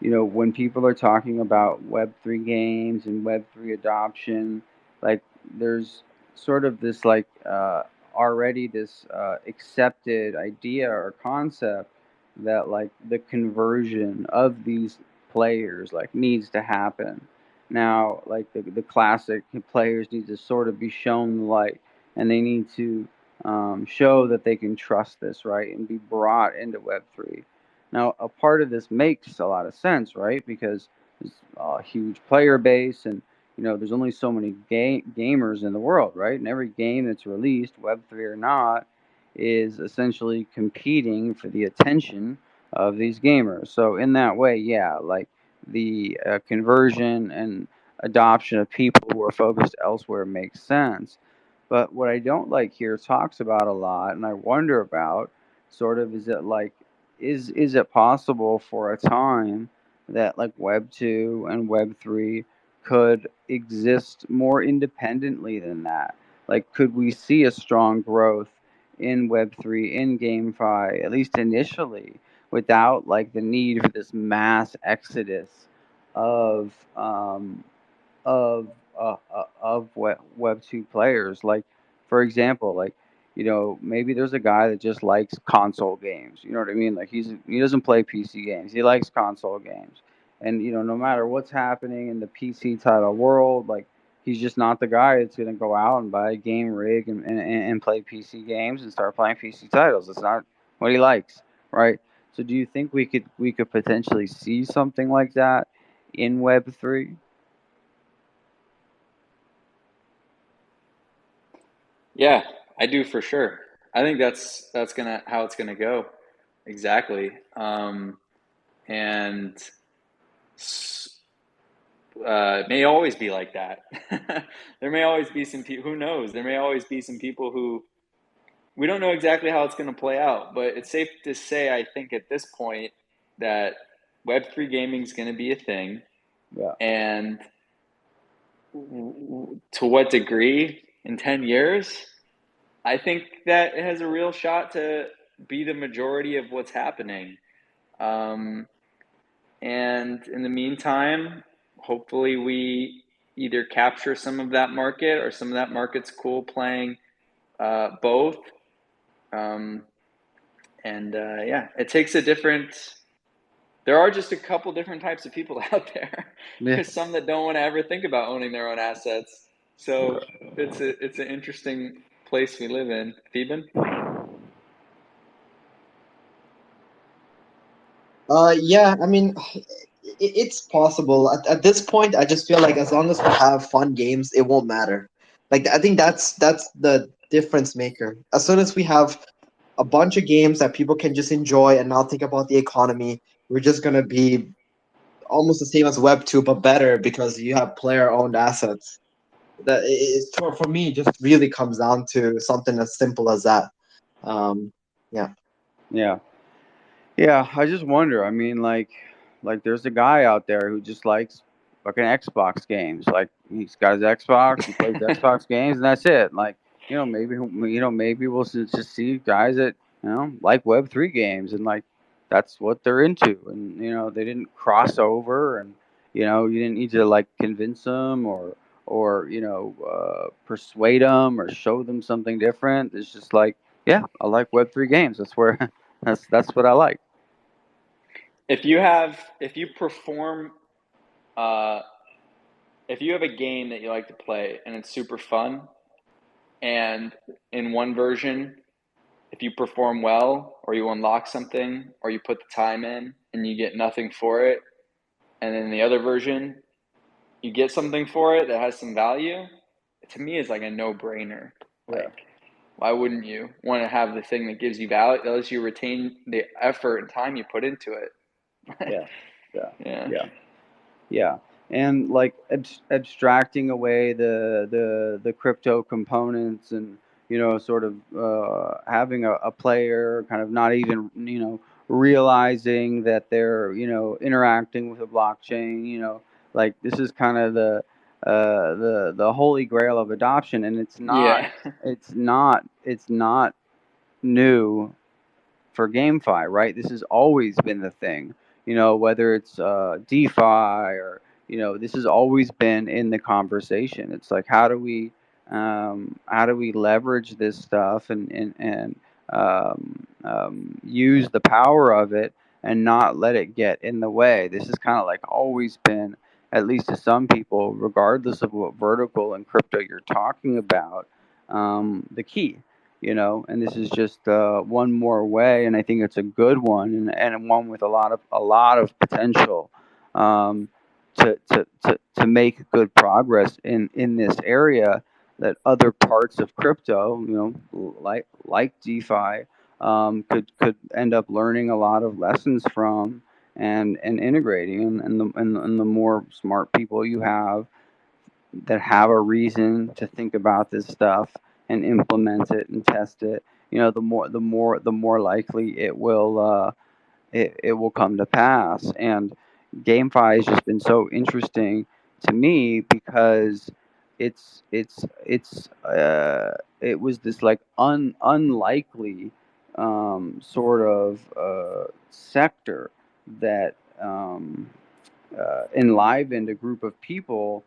when people are talking about Web3 games and Web3 adoption, like there's sort of this like already this accepted idea or concept that like the conversion of these players like needs to happen. Now, like the classic players need to sort of be shown the light, and they need to show that they can trust this, right, and be brought into Web3. Now, a part of this makes a lot of sense, right, because there's a huge player base, and there's only so many gamers in the world, right, and every game that's released, Web3 or not, is essentially competing for the attention of these gamers. So in that way, yeah, like the conversion and adoption of people who are focused elsewhere makes sense. But what I don't like here talks about a lot, and I wonder about sort of is it like is it possible for a time that like Web 2 and Web 3 could exist more independently than that? Like, could we see a strong growth in Web 3 in GameFi, at least initially, without like the need for this mass exodus of of Web 2 players? Like, for example, like maybe there's a guy that just likes console games. You know what I mean? Like he doesn't play PC games. He likes console games, and no matter what's happening in the PC title world, like he's just not the guy that's gonna go out and buy a game rig and play PC games and start playing PC titles. It's not what he likes, right? So do you think we could potentially see something like that in Web 3? Yeah, I do for sure. I think that's gonna how it's gonna go. Exactly. And it may always be like that. There may always be some people, who knows? There may always be some people who we don't know exactly how it's going to play out, but it's safe to say, I think at this point, that Web3 gaming is going to be a thing. Yeah. And to what degree in 10 years? I think that it has a real shot to be the majority of what's happening. And in the meantime, hopefully we either capture some of that market or some of that market's cool playing both. Yeah, it takes a different. There are just a couple different types of people out there. Yeah. There's some that don't want to ever think about owning their own assets. So it's an interesting place we live in. Theeban? Yeah, I mean, it's possible. At this point, I just feel like as long as we have fun games, it won't matter. Like I think that's the difference maker. As soon as we have a bunch of games that people can just enjoy and not think about the economy, we're just gonna be almost the same as Web 2, but better because you have player-owned assets. That is for me just really comes down to something as simple as that. Yeah. Yeah. Yeah, I just wonder. I mean, like there's a guy out there who just likes fucking Xbox games. Like he's got his Xbox, he plays Xbox games, and that's it. Like maybe we'll just see guys that like Web 3 games, and like that's what they're into, and they didn't cross over, and you didn't need to like convince them or persuade them or show them something different. It's just like, yeah, I like Web 3 games. That's where that's what I like. If you perform, if you have a game that you like to play and it's super fun, and in one version, if you perform well or you unlock something or you put the time in and you get nothing for it, and then the other version, you get something for it that has some value, to me is like a no-brainer. Like, why wouldn't you want to have the thing that gives you value, unless you retain the effort and time you put into it? Yeah. And like abstracting away the crypto components, and sort of having a player kind of not even realizing that they're interacting with a blockchain. Like this is kind of the holy grail of adoption, and it's not Yeah. it's not new for GameFi, right? This has always been the thing. Whether it's DeFi or this has always been in the conversation. It's like how do we leverage this stuff and use the power of it and not let it get in the way. This has kind of like always been, at least to some people, regardless of what vertical in crypto you're talking about, the key. and this is just one more way, and I think it's a good one, and one with a lot of potential, um, to make good progress in this area that other parts of crypto, like DeFi, could end up learning a lot of lessons from, and integrating, and the more smart people you have that have a reason to think about this stuff and implement it and test it, the more likely it will come to pass. And GameFi has just been so interesting to me because it was this like unlikely sort of sector that enlivened a group of people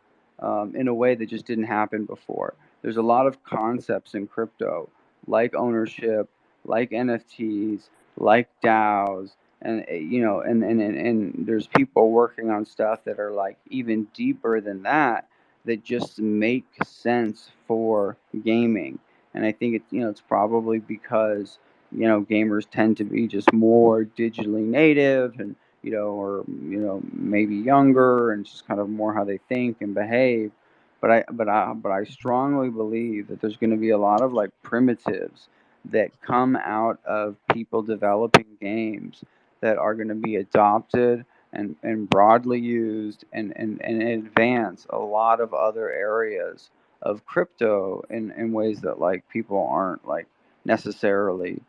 in a way that just didn't happen before. There's a lot of concepts in crypto, like ownership, like NFTs, like DAOs, and and there's people working on stuff that are like even deeper than that, that just make sense for gaming. And I think it's probably because gamers tend to be just more digitally native, and or maybe younger, and just kind of more how they think and behave. But I strongly believe that there's going to be a lot of like primitives that come out of people developing games that are going to be adopted and broadly used, and advance a lot of other areas of crypto in ways that like people aren't like necessarily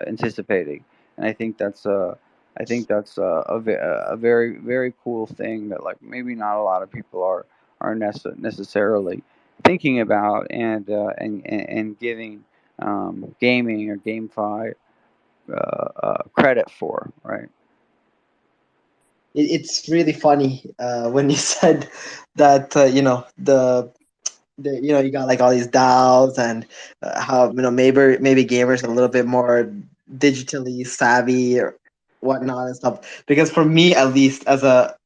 anticipating. And I think that's a very, very cool thing that like maybe not a lot of people are necessarily thinking about, and giving gaming or GameFi credit for, right? It's really funny when you said that you got like all these DAOs, and how maybe gamers are a little bit more digitally savvy or whatnot and stuff. Because for me, at least, as a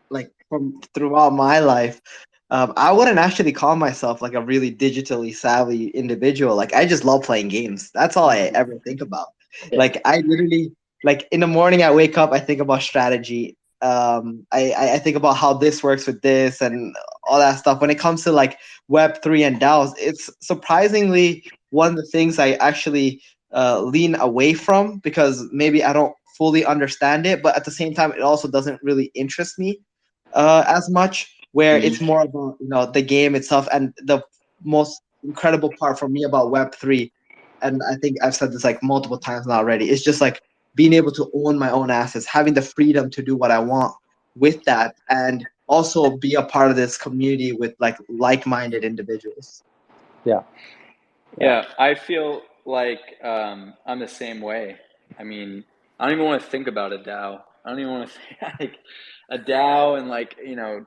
like from throughout my life, I wouldn't actually call myself like a really digitally savvy individual. Like, I just love playing games. That's all I ever think about. Like, I literally, like, in the morning I wake up, I think about strategy. I think about how this works with this and all that stuff. When it comes to like Web3 and DAOs, it's surprisingly one of the things I actually lean away from, because maybe I don't fully understand it, but at the same time, it also doesn't really interest me as much. Where it's more about the game itself. And the most incredible part for me about Web3, and I think I've said this like multiple times now already, is just like being able to own my own assets, having the freedom to do what I want with that, and also be a part of this community with like-minded individuals. Yeah, I feel like I'm the same way. I mean, I don't even want to think about a DAO. I don't even want to think like a DAO and like,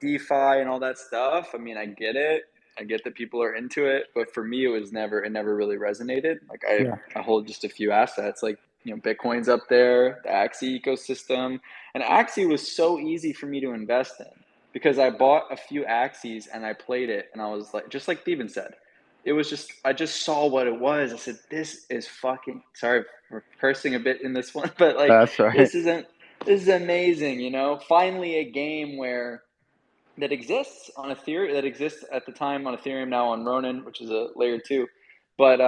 DeFi and all that stuff. I mean, I get it. I get that people are into it, but for me, it never really resonated. Like I hold just a few assets, like, Bitcoin's up there, the Axie ecosystem, and Axie was so easy for me to invest in because I bought a few Axies and I played it, and I was like, just like Theeban said, it was just, I just saw what it was. I said, this is fucking, sorry for cursing a bit in this one, but like, That's right. this is amazing, finally a game that exists on Ethereum, that exists at the time on Ethereum, now on Ronin, which is a layer 2. But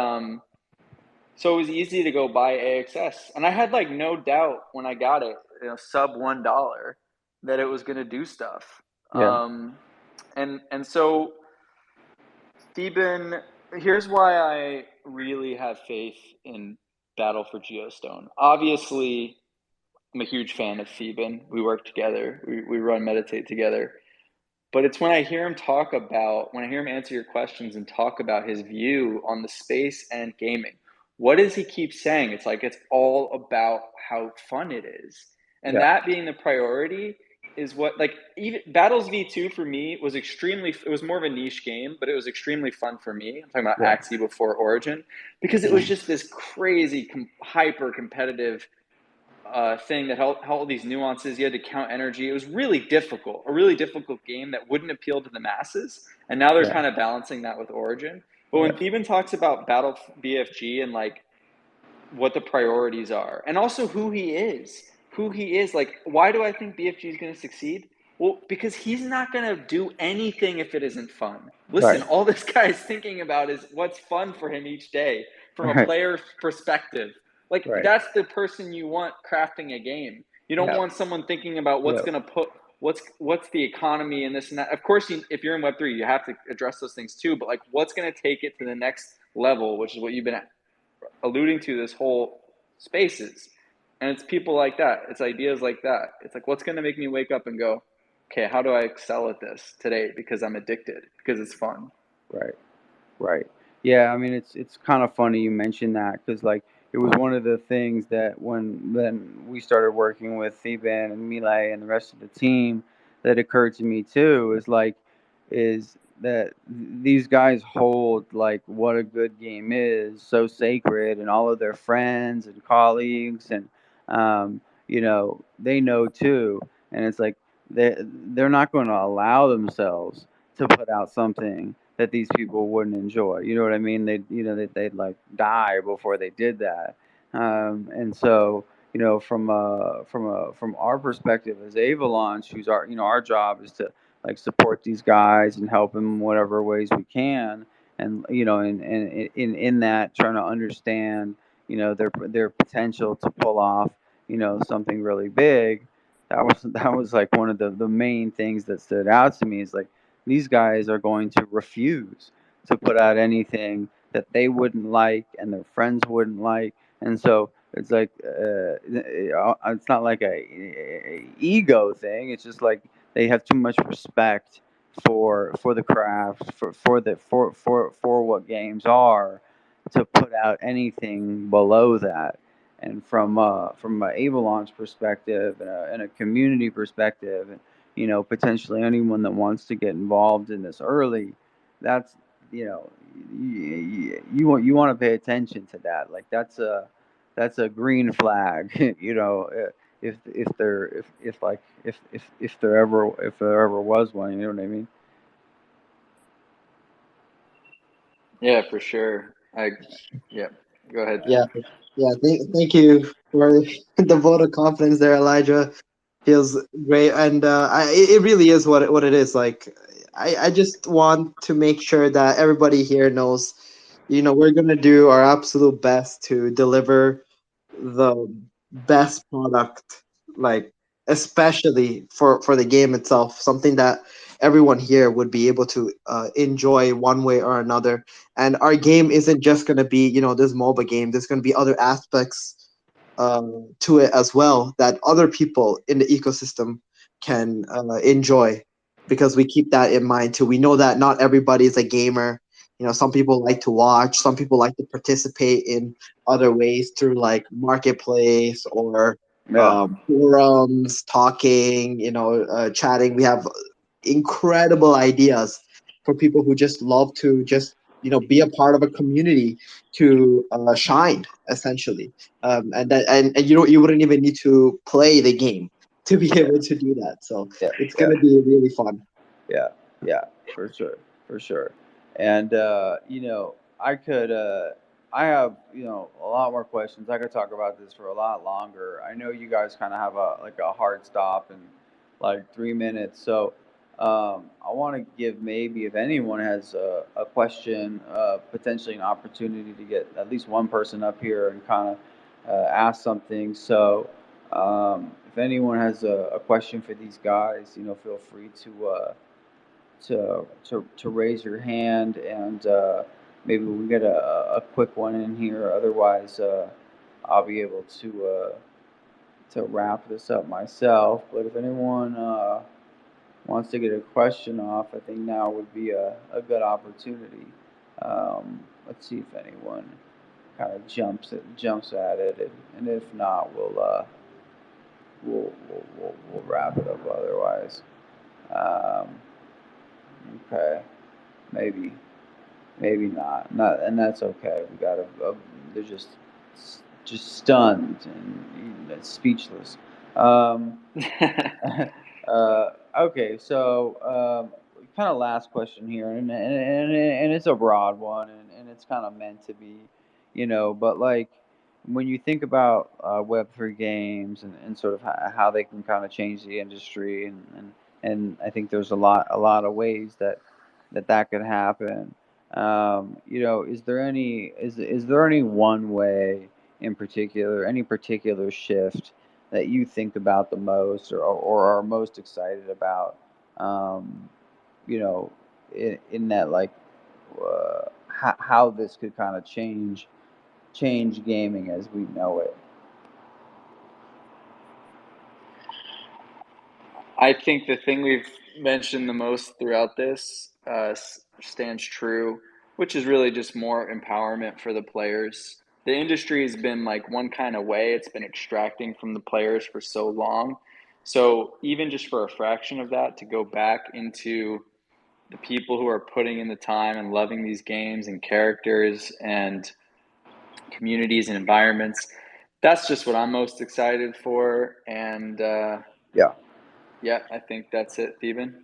so it was easy to go buy AXS, and I had like no doubt when I got it, sub $1, that it was going to do stuff. Yeah. And so Theeban, here's why I really have faith in Battle for Geostone. Obviously, I'm a huge fan of Theeban. We work together. We run Meditate together. But it's when I hear him answer your questions and talk about his view on the space and gaming. What does he keep saying? It's like, it's all about how fun it is. And that being the priority is what, like, even Battles V2 for me was it was more of a niche game, but it was extremely fun for me. I'm talking about Axie before Origin, because it was just this crazy, hyper competitive thing that held all these nuances. You had to count energy. It was really difficult, a really difficult game that wouldn't appeal to the masses. And now they're kind of balancing that with Origin. But when Theeban talks about Battle BFG and like what the priorities are, and also who he is, like, why do I think BFG is going to succeed? Well, because he's not going to do anything if it isn't fun. Listen, all this guy is thinking about is what's fun for him each day from a player perspective. Like, that's the person you want crafting a game. You don't want someone thinking about what's going to put what's the economy and this and that. Of course, if you're in Web3, you have to address those things too. But like, what's going to take it to the next level, which is what you've been alluding to this whole spaces. And it's people like that. It's ideas like that. It's like, what's going to make me wake up and go, okay, how do I excel at this today? Because I'm addicted, because it's fun. Right. Yeah, I mean, it's kind of funny you mentioned that, because like it was one of the things that when we started working with Theeban and Milay and the rest of the team, that occurred to me too, is that these guys hold like what a good game is so sacred, and all of their friends and colleagues and they know too, and it's like they're not going to allow themselves to put out something that these people wouldn't enjoy. You know what I mean? They'd like die before they did that. And so, from our perspective as Avalaunch, who's our job is to like support these guys and help them in whatever ways we can, and in that trying to understand their potential to pull off something really big. That was like one of the main things that stood out to me, is like these guys are going to refuse to put out anything that they wouldn't like and their friends wouldn't like. And so it's like it's not like a ego thing. It's just like they have too much respect for the craft, for what games are, to put out anything below that. And from an Avalaunch perspective and a community perspective, potentially anyone that wants to get involved in this early, that's you want to pay attention to that. Like that's a green flag. If there ever was one. You know what I mean? Yeah, for sure. Yeah. Go ahead. Yeah, Thank you for the vote of confidence there, Elijah. Feels great, and it really is what it is. Like, I just want to make sure that everybody here knows, we're gonna do our absolute best to deliver the best product, like especially for the game itself, something that everyone here would be able to enjoy one way or another. And our game isn't just going to be this MOBA game. There's going to be other aspects to it as well that other people in the ecosystem can enjoy, because we keep that in mind too. We know that not everybody is a gamer. Some people like to watch, some people like to participate in other ways through like marketplace or forums, talking, chatting. We have incredible ideas for people who just love to just be a part of a community to shine, essentially. And you wouldn't even need to play the game to be able to do that. So it's gonna be really fun. Yeah, for sure. And I have a lot more questions. I could talk about this for a lot longer. I know you guys kind of have a hard stop in like 3 minutes, so I want to give, maybe if anyone has a question, potentially an opportunity to get at least one person up here and kind of ask something. So if anyone has a question for these guys, feel free to raise your hand, and maybe we'll get a quick one in here. Otherwise, I'll be able to wrap this up myself. But if anyone wants to get a question off, I think now would be a good opportunity. Let's see if anyone kind of jumps at it, and if not, we'll wrap it up otherwise. Um, okay, maybe not, and that's okay. We got they're just stunned and speechless. Um, okay, so kind of last question here, and it's a broad one, and it's kind of meant to be, but like when you think about Web3 games and sort of how they can kind of change the industry, and I think there's a lot of ways that could happen. Is there any one way in particular, any particular shift that you think about the most, or are most excited about? Um, you know, in that, like, how this could kind of change gaming as we know it. I think the thing we've mentioned the most throughout this stands true, which is really just more empowerment for the players. The industry has been like one kind of way, it's been extracting from the players for so long. So even just for a fraction of that to go back into the people who are putting in the time and loving these games and characters and communities and environments, that's just what I'm most excited for. And Yeah. yeah, I think that's it, Theeban.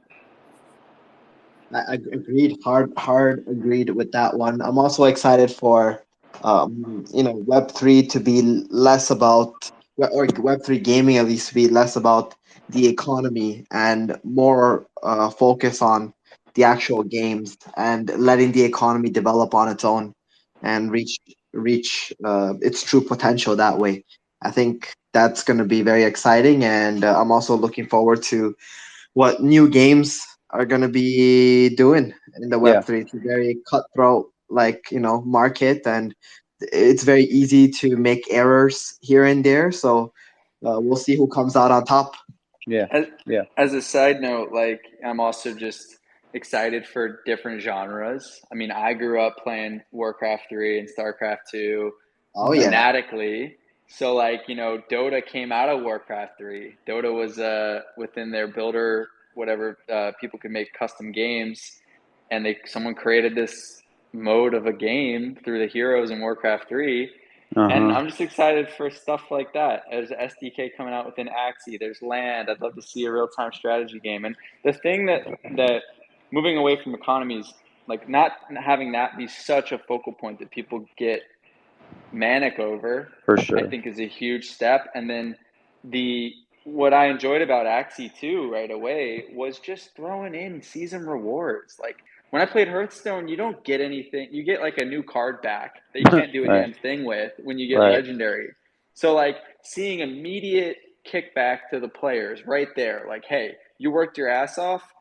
I agreed, hard agreed with that one. I'm also excited for, Web3 to be less about, or Web3 gaming at least to be less about the economy and more focus on the actual games and letting the economy develop on its own and reach its true potential that way. I think that's going to be very exciting, and I'm also looking forward to what new games are going to be doing in the Yeah. Web3. It's a very cutthroat, market, and it's very easy to make errors here and there. So we'll see who comes out on top. Yeah. As, Yeah. as a side note, like I'm also just excited for different genres. I mean, I grew up playing Warcraft 3 and StarCraft 2 Oh yeah, fanatically. So like, Dota came out of Warcraft 3. Dota was within their builder, whatever, people could make custom games, and someone created this mode of a game through the heroes in Warcraft 3. And Uh-huh. I'm just excited for stuff like that. There's SDK coming out within Axie. There's Land. I'd love to see a real-time strategy game. And the thing that moving away from economies, like not having that be such a focal point that people get manic over, For I sure. think is a huge step. And then what I enjoyed about Axie too right away was just throwing in season rewards. Like when I played Hearthstone, you don't get anything. You get like a new card back that you can't do a Right. damn thing with when you get Right. legendary. So like seeing immediate kickback to the players right there, like, hey, you worked your ass off.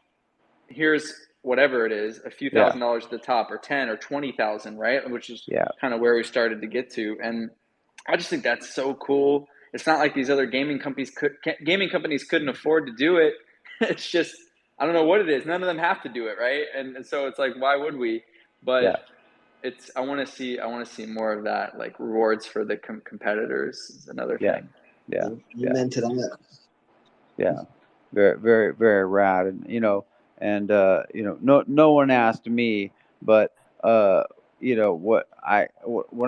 Here's whatever it is, a few Yeah. $1,000s at the top, or 10 or 20,000, right? Which is Yeah. kind of where we started to get to. And I just think that's so cool. It's not like these other gaming companies couldn't afford to do it. It's just, I don't know what it is. None of them have to do it, right? And so it's like, why would we? But Yeah. I want to see more of that, like rewards for the competitors is another Yeah. thing. Yeah. Yeah. amen to that. Yeah. Very, very, very rad. And no one asked me, but what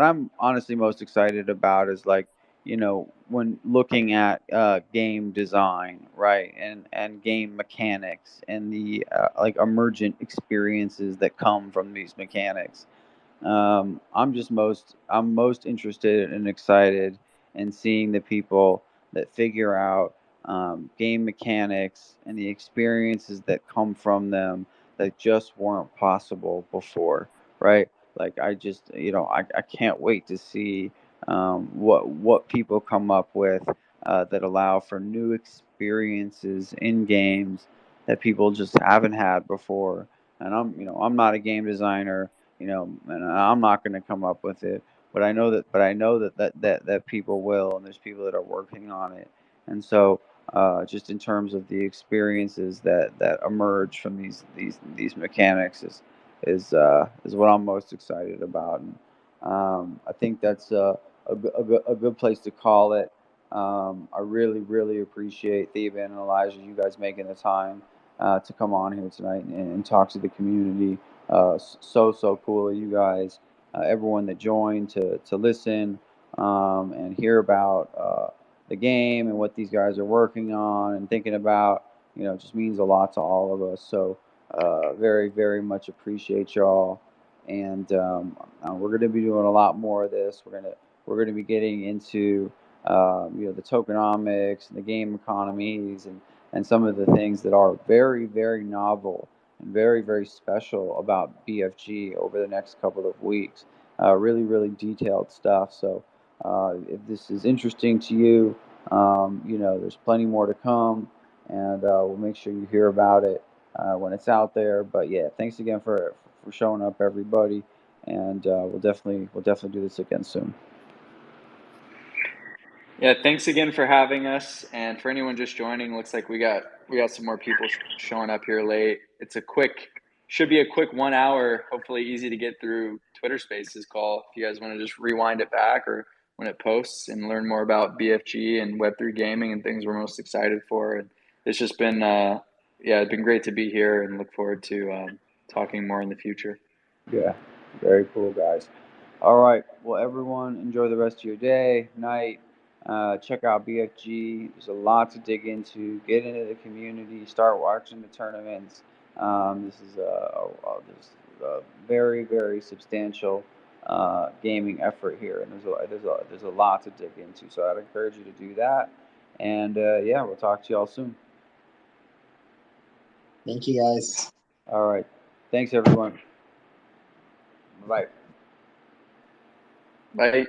I'm honestly most excited about is, like, when looking at game design, right, and game mechanics, and the like emergent experiences that come from these mechanics. I'm most interested and excited in seeing the people that figure out game mechanics and the experiences that come from them that just weren't possible before, right? Like, I can't wait to see what people come up with that allow for new experiences in games that people just haven't had before. And I'm not a game designer, and I'm not going to come up with it, but I know that people will, and there's people that are working on it. And so, just in terms of the experiences that emerge from these mechanics is what I'm most excited about. And I think that's a good place to call it. I really, really appreciate Theeban and Elijah, you guys making the time to come on here tonight and talk to the community. So cool of you guys, everyone that joined to listen and hear about the game and what these guys are working on and thinking about. Just means a lot to all of us. So Very, very much appreciate y'all. And we're going to be doing a lot more of this. We're going to be getting into the tokenomics and the game economies and some of the things that are very, very novel and very, very special about BFG over the next couple of weeks. Really, really detailed stuff. So if this is interesting to you, there's plenty more to come, and we'll make sure you hear about it when it's out there. But yeah, thanks again for showing up, everybody, and we'll definitely do this again soon. Yeah, thanks again for having us, and for anyone just joining, looks like we got some more people showing up here late. Should be a quick 1 hour, hopefully easy to get through Twitter Spaces call. If you guys want to just rewind it back or when it posts and learn more about BFG and Web3 gaming and things we're most excited for. And it's just been it's been great to be here, and look forward to talking more in the future. Yeah, very cool, guys. All right, well, everyone, enjoy the rest of your day, night. Check out BFG. There's a lot to dig into. Get into the community. Start watching the tournaments. This is a very, very substantial gaming effort here, and there's a lot to dig into. So I'd encourage you to do that. And yeah, we'll talk to y'all soon. Thank you, guys. All right, thanks everyone. Bye. Bye.